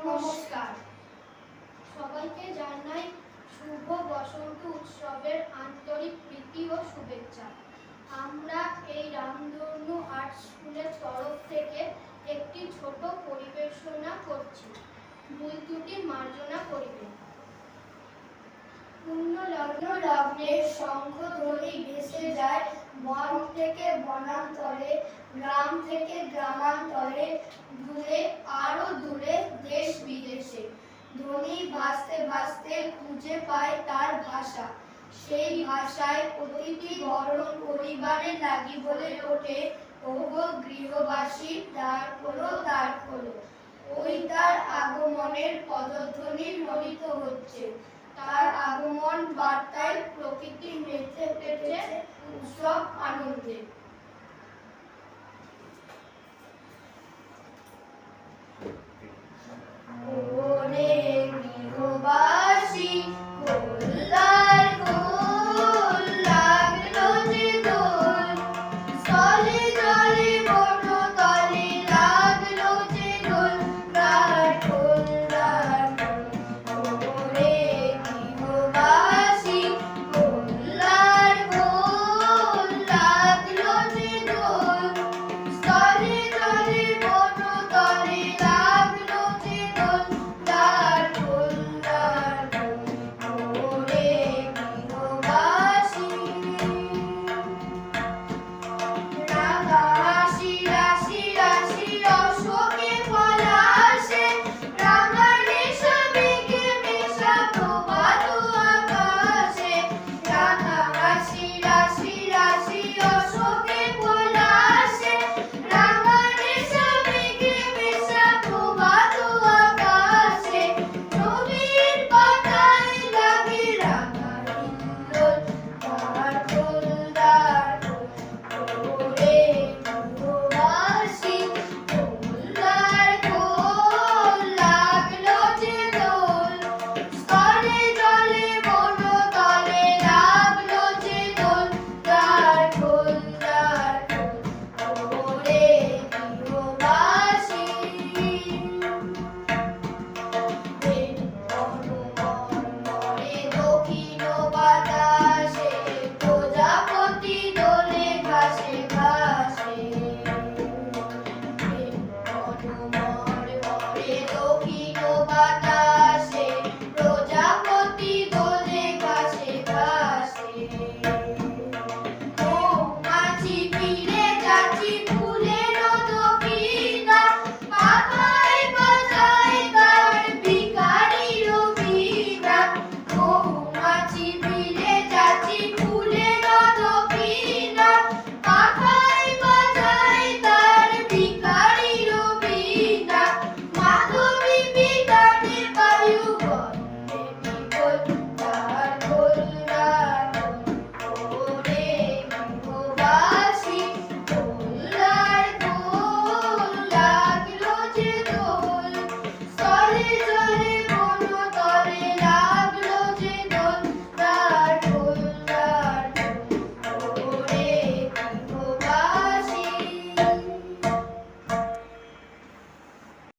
নমস্কার। সবাইকে জানাই শুভ বসন্ত উৎসবের আন্তরিক প্রীতি ও শুভেচ্ছা। আমরা এই রামধনু আর্ট স্কুলের তরফ থেকে একটি ছোট পরিবেশনা করছি। ভুল ত্রুটি মার্জনা করিবেন। পূর্ণ লগ্নে শঙ্খধ্বনি ভেসে যায় বন থেকে বনান্তরে, গ্রাম থেকে গ্রামান্তরে, দূরে আরো দূরে, দেশ বিদেশে। ধ্বনি ভাসতে ভাসতে খুঁজে পায় তার ভাষা। সেই ভাষায় অতিথি বরণ পরিবারে লাগি বলে ওঠে, ওগো গৃহবাসী দ্বার খোলো দ্বার খোলো। ওই তার আগমনের পদধ্বনি ধ্বনিত হচ্ছে। তার আগমন বার্তায় প্রকৃতি মেতে উঠেছে উৎসব আনন্দে।